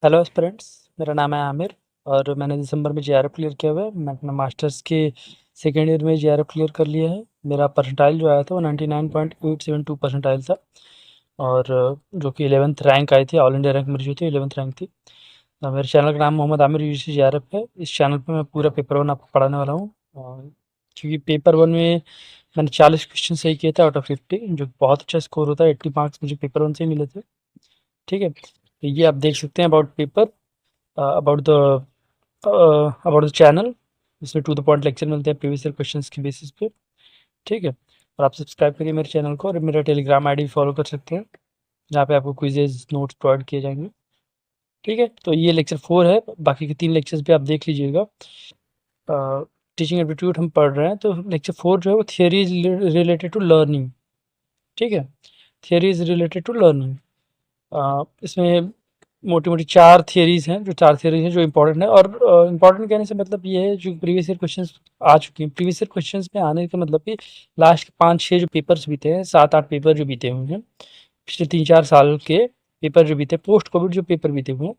Hello aspirants. मेरा नाम है आमिर और मैंने दिसंबर में जेआरएफ क्लियर किया हुआ है। मैं अपना मास्टर्स के सेकेंड ईयर में जेआरएफ क्लियर कर लिया है। मेरा परसेंटाइल जो आया था वो 99.872 परसेंटाइल था और जो कि 11th रैंक आई थी। ऑल इंडिया रैंक मेरी जो थी 11th रैंक थी। मेरे चैनल का नाम मोहम्मद आमिर यूजी जेआरएफ है। इस चैनल पे मैं पूरा पेपर वन आपको पढ़ाने वाला हूँ। क्योंकि पेपर वन में मैंने 40 क्वेश्चन सही किए थे आउट ऑफ 50, जो बहुत अच्छा स्कोर होता है। 80 मार्क्स मुझे पेपर वन से ही मिले थे। ठीक है, तो ये आप देख सकते हैं about paper, about the about the channel. इसमें टू द पॉइंट लेक्चर मिलते हैं प्रीवियस ईयर क्वेश्चंस की बेसिस पे। ठीक है, और आप सब्सक्राइब करिए मेरे चैनल को और मेरा टेलीग्राम आईडी फॉलो कर सकते हैं, जहाँ पे आपको क्विजेज नोट्स प्रोवाइड किए जाएंगे। ठीक है, तो ये लेक्चर 4 है। बाकी के 3 लेक्चर्स भी आप देख लीजिएगा। टीचिंग एप्टीट्यूड हम पढ़ रहे हैं, तो लेक्चर 4 जो है वो theory is related to learning. ठीक है, theory is related to learning. इसमें मोटी-मोटी 4 थियरीज़ हैं, जो 4 थियरीज़ हैं जो इम्पोर्टेंट है। और इम्पोर्टेंट कहने से मतलब ये है, जो प्रीवियस ईयर क्वेश्चंस आ चुकी हैं। प्रीवियस ईयर क्वेश्चंस में आने का मतलब कि लास्ट के 5-6 जो पेपर्स बीते हैं, 7-8 पेपर जो बीते हुए हैं, पिछले 3-4 साल के पेपर जो बीते, पोस्ट कोविड जो पेपर बीते हुए हैं,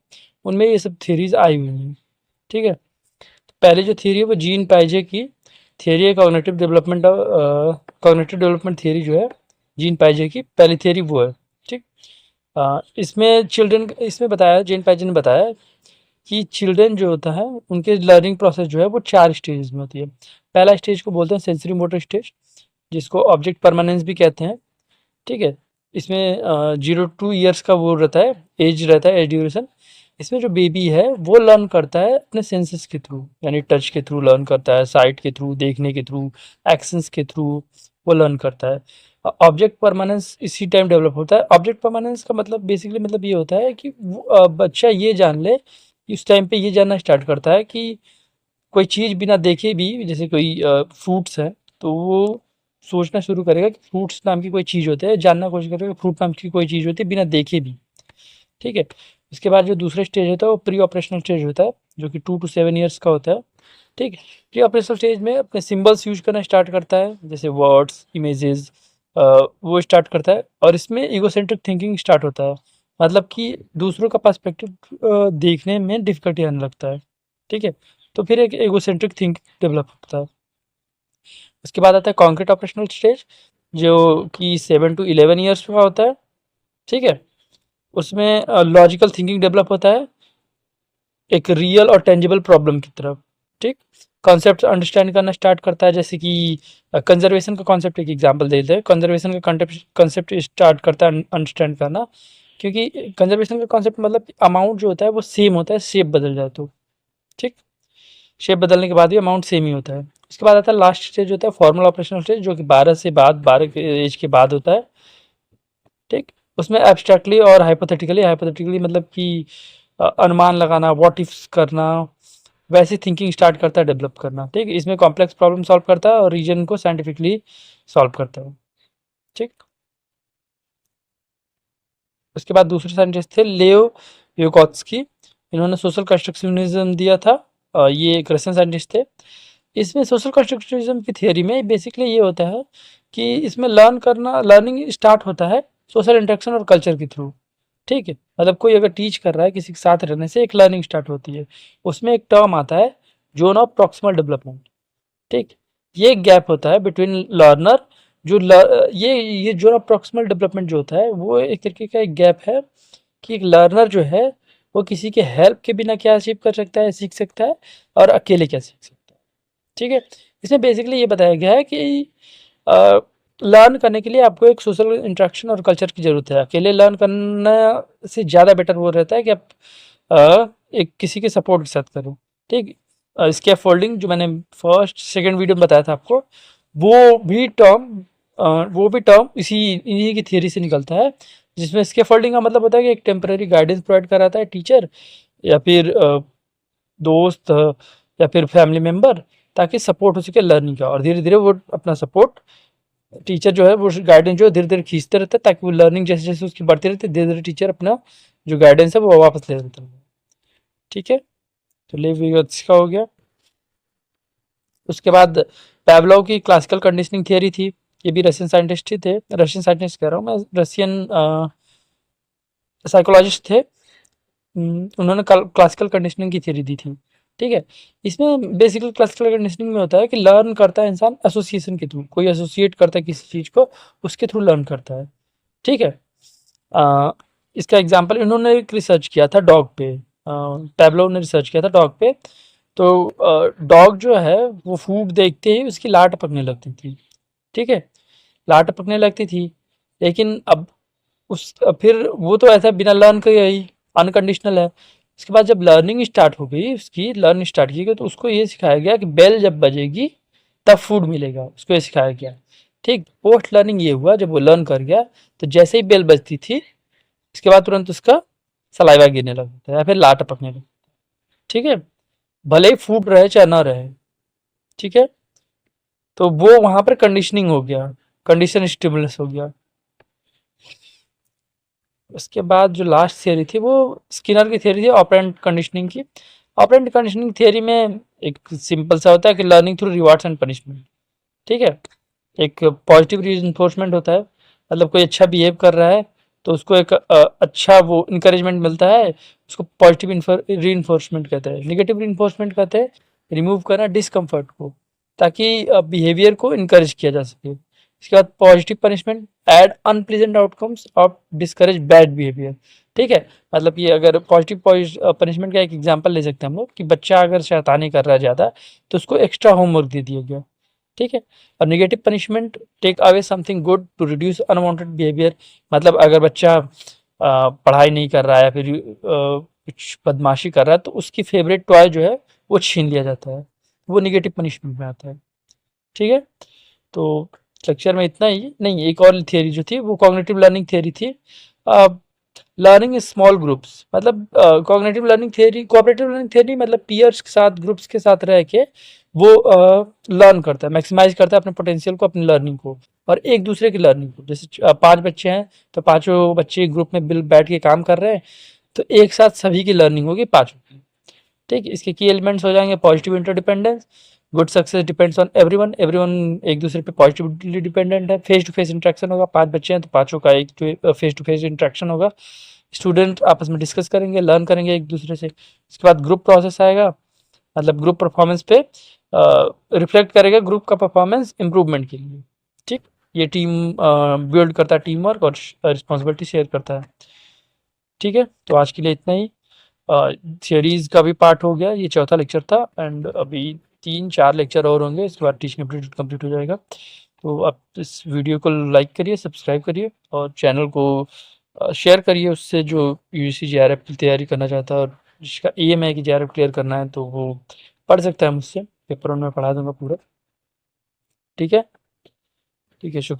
उनमें ये सब थियरीज़ आई हुई हैं। ठीक है, तो पहले जो थियरी है वो जीन पाइजे की थियरी है। कॉग्निटिव डेवलपमेंट थियरी जो है, जीन पाइजे की पहली थियरी वो है। ठीक, इसमें चिल्ड्रन, इसमें बताया, जेन पैजे ने बताया कि चिल्ड्रन जो होता है उनके लर्निंग प्रोसेस जो है वो 4 स्टेजेस में होती है। पहला स्टेज को बोलते हैं सेंसरी मोटर स्टेज, जिसको ऑब्जेक्ट परमानेंस भी कहते हैं। ठीक है, इसमें 0 to 2 ईयर्स का वो रहता है, एज रहता है, एज ड्यूरेशन। इसमें जो बेबी है वो लर्न करता है अपने सेंसेस के थ्रू, यानी टच के थ्रू लर्न करता है, साइट के थ्रू, देखने के थ्रू, एक्शंस के थ्रू वो लर्न करता है। ऑब्जेक्ट परमानेंस इसी टाइम डेवलप होता है। ऑब्जेक्ट परमानेंस का मतलब बेसिकली मतलब ये होता है कि बच्चा ये जान ले कि उस टाइम पे ये जानना स्टार्ट करता है कि कोई चीज़ बिना देखे भी, जैसे कोई फ्रूट्स है, तो वो सोचना शुरू करेगा कि फ्रूट्स नाम की कोई चीज़ होती है, जानना कोशिश करेगा कि फ्रूट नाम की कोई चीज़ होती है बिना देखे भी। ठीक है, उसके बाद जो दूसरा स्टेज होता है वो प्री ऑपरेशनल स्टेज होता है, जो कि 2 to 7 ईयर्स का होता है। ठीक है, प्री ऑपरेशनल स्टेज में अपने सिंबल्स यूज करना स्टार्ट करता है, जैसे वर्ड्स, इमेजेस, वो स्टार्ट करता है। और इसमें ईगोसेंट्रिक थिंकिंग स्टार्ट होता है, मतलब कि दूसरों का पर्सपेक्टिव देखने में डिफिकल्टी आने लगता है। ठीक है, तो फिर एक ईगोसेंट्रिक थिंकिंग डेवलप होता है। उसके बाद आता है कॉन्क्रीट ऑपरेशनल स्टेज, जो कि 7 to 11 ईयर्स का होता है। ठीक है, उसमें लॉजिकल थिंकिंग डेवलप होता है एक रियल और टेंजिबल प्रॉब्लम की तरफ। ठीक, कॉन्सेप्ट अंडरस्टैंड करना स्टार्ट करता है, जैसे कि कंजर्वेशन का कॉन्सेप्ट एक एग्जांपल दे देते हैं। कंजर्वेशन का कॉन्सेप्ट स्टार्ट करता है अंडरस्टैंड करना, क्योंकि कंजर्वेशन का कॉन्सेप्ट मतलब अमाउंट जो होता है वो सेम होता है, शेप बदल जाए तो। ठीक, शेप बदलने के बाद भी अमाउंट सेम ही होता है। उसके बाद आता है लास्ट स्टेज होता है फॉर्मल ऑपरेशनल स्टेज, जो कि 12 के एज के बाद होता है। ठीक, उसमें एब्स्ट्रैक्टली और हाइपोथेटिकली, हाइपोथेटिकली मतलब कि अनुमान लगाना, व्हाट इफ्स करना, वैसी थिंकिंग स्टार्ट करता है डेवलप करना। ठीक, इसमें कॉम्प्लेक्स प्रॉब्लम सॉल्व करता है और रीजन को साइंटिफिकली सॉल्व करता है। ठीक, उसके बाद दूसरे साइंटिस्ट थे लेओ व्योकोत्स्की। इन्होंने सोशल कंस्ट्रक्शनिज्म दिया था। ये एक रशियन साइंटिस्ट थे। इसमें सोशल कंस्ट्रक्टिविज्म की थियरी में बेसिकली ये होता है कि इसमें लर्निंग स्टार्ट होता है सोशल इंटरेक्शन और कल्चर के थ्रू। ठीक है, मतलब कोई अगर टीच कर रहा है, किसी के साथ रहने से एक लर्निंग स्टार्ट होती है। उसमें एक टर्म आता है जोन ऑफ प्रॉक्सिमल डेवलपमेंट। ठीक, ये गैप होता है बिटवीन लर्नर, ये जोन ऑफ प्रॉक्सिमल डेवलपमेंट जो होता है वो एक तरीके का एक गैप है कि एक लर्नर जो है वो किसी के हेल्प के बिना क्या अचीव कर सकता है, सीख सकता है, और अकेले क्या सीख सकता है। ठीक है, इसमें बेसिकली ये बताया गया है कि लर्न करने के लिए आपको एक सोशल इंटरेक्शन और कल्चर की ज़रूरत है। अकेले लर्न करना से ज़्यादा बेटर वो रहता है कि आप एक किसी के सपोर्ट के साथ करो। ठीक, स्कैफोल्डिंग जो मैंने फर्स्ट सेकंड वीडियो में बताया था आपको, वो भी टर्म वो भी टर्म इन्हीं की थियरी से निकलता है, जिसमें स्कैफोल्डिंग का मतलब होता है कि एक टेम्पररी गाइडेंस प्रोवाइड कराता है टीचर या फिर दोस्त, या फिर फैमिली मेम्बर, ताकि सपोर्ट हो सके लर्निंग का। और धीरे धीरे वो अपना सपोर्ट, टीचर जो है वो गाइडेंस जो है धीरे धीरे खींचते रहता है, ताकि वो लर्निंग जैसे जैसे उसकी बढ़ती रहती है, धीरे धीरे टीचर अपना जो गाइडेंस है वो वापस ले लेता है। ठीक है, तो लेव विगोत्स्की का हो गया। उसके बाद पैवलोव की क्लासिकल कंडीशनिंग थियरी थी। ये भी रशियन साइंटिस्ट ही थे, रशियन साइंटिस्ट कह रहा हूँ मैं, रशियन साइकोलॉजिस्ट थे। उन्होंने क्लासिकल कंडीशनिंग की थ्योरी दी थी। ठीक है, इसमें बेसिकली क्लासिकल कंडीशनिंग में होता है कि लर्न करता है इंसान एसोसिएशन के थ्रू, कोई एसोसिएट करता है किसी चीज़ को, उसके थ्रू लर्न करता है। ठीक है, अ, इसका एग्जांपल इन्होंने एक रिसर्च किया था डॉग पे, टैबलो ने रिसर्च किया था डॉग पे। तो डॉग जो है वो फूड देखते ही उसकी लार टपकने लगती थी। ठीक है, लार टपकने लगती थी, लेकिन अब फिर वो तो ऐसा बिना लर्न के ही अनकंडीशनल है। उसके बाद जब लर्निंग स्टार्ट हो गई, उसकी लर्न स्टार्ट की गई, तो उसको ये सिखाया गया कि बेल जब बजेगी तब फूड मिलेगा, उसको ये सिखाया गया। ठीक, पोस्ट लर्निंग ये हुआ, जब वो लर्न कर गया तो जैसे ही बेल बजती थी उसके बाद तुरंत उसका सलाइवा गिरने लगता था या फिर लार टपकने लगता। ठीक है, भले ही फूड रहे चाहे ना रहे। ठीक है, तो वो वहां पर कंडीशनिंग हो गया, कंडीशन स्टिमुलस हो गया। उसके बाद जो लास्ट थियरी थी वो स्किनर की थियरी थी ऑपरेंट कंडीशनिंग की। ऑपरेंट कंडीशनिंग थियरी में एक सिंपल सा होता है कि learning through rewards and punishment. ठीक है, एक पॉजिटिव रीइंफोर्समेंट होता है, मतलब कोई अच्छा बिहेव कर रहा है तो उसको एक अच्छा वो इंकरेजमेंट मिलता है, उसको पॉजिटिव रीइंफोर्समेंट कहते हैं। नेगेटिव रीइंफोर्समेंट कहते हैं रिमूव करना डिस्कम्फर्ट को, ताकि बिहेवियर को इनकरेज किया जा सके। इसके बाद positive punishment add unpleasant outcomes और डिस्करेज बैड बिहेवियर। ठीक है, मतलब ये अगर पॉजिटिव पनिशमेंट का एक एग्जांपल ले सकते हैं हम लोग कि बच्चा अगर शैतानी कर रहा है ज़्यादा तो उसको एक्स्ट्रा होमवर्क दे दिया गया। ठीक है, और negative punishment take away something good to reduce unwanted behaviour. मतलब अगर बच्चा पढ़ाई नहीं कर रहा है या फिर कुछ बदमाशी कर रहा है तो उसकी फेवरेट टॉय जो है वो छीन लिया जाता है, वो नेगेटिव पनिशमेंट में आता है। ठीक है, तो लेक्चर में इतना ही नहीं, एक और थियरी जो थी वो कॉग्निटिव लर्निंग थियरी थी। लर्निंग इन स्मॉल ग्रुप्स, मतलब cognitive learning theory, cooperative learning theory मतलब पीयर्स के साथ, ग्रुप्स के साथ रह के वो लर्न करता है, मैक्सिमाइज करता है अपने पोटेंशियल को, अपनी लर्निंग को और एक दूसरे की लर्निंग को। जैसे 5 बच्चे हैं तो पांचों बच्चे ग्रुप में बिल बैठ के काम कर रहे हैं, तो एक साथ सभी की लर्निंग होगी पांचों की। ठीक है, इसके की एलिमेंट्स हो जाएंगे positive interdependence, good success depends on everyone, everyone एक दूसरे पे पॉजिटिवली डिपेंडेंट है। फेस टू फेस इंटरेक्शन होगा, 5 बच्चे हैं तो पांचों का एक फेस टू फेस इंटरेक्शन होगा। स्टूडेंट आपस में डिस्कस करेंगे, लर्न करेंगे एक दूसरे से। इसके बाद ग्रुप प्रोसेस आएगा, मतलब ग्रुप परफॉर्मेंस पे रिफ्लेक्ट करेगा ग्रुप का परफॉर्मेंस इंप्रूवमेंट के लिए। ठीक, ये टीम बिल्ड करता है टीम वर्क और रिस्पॉन्सिबिलिटी शेयर करता है। ठीक है, तो आज के लिए इतना ही। थियरीज का भी पार्ट हो गया, ये चौथा लेक्चर था एंड अभी 3-4 लेक्चर और होंगे, इसके बाद टीचिंग एप्टीट्यूड कंप्लीट हो जाएगा। तो आप इस वीडियो को लाइक करिए, सब्सक्राइब करिए और चैनल को शेयर करिए उससे जो यूजीसी जेआरएफ की तैयारी करना चाहता है और जिसका एम है कि जेआरएफ क्लियर करना है, तो वो पढ़ सकता है मुझसे, पेपर में पढ़ा दूंगा पूरा। ठीक है, ठीक है, शुक्रिया।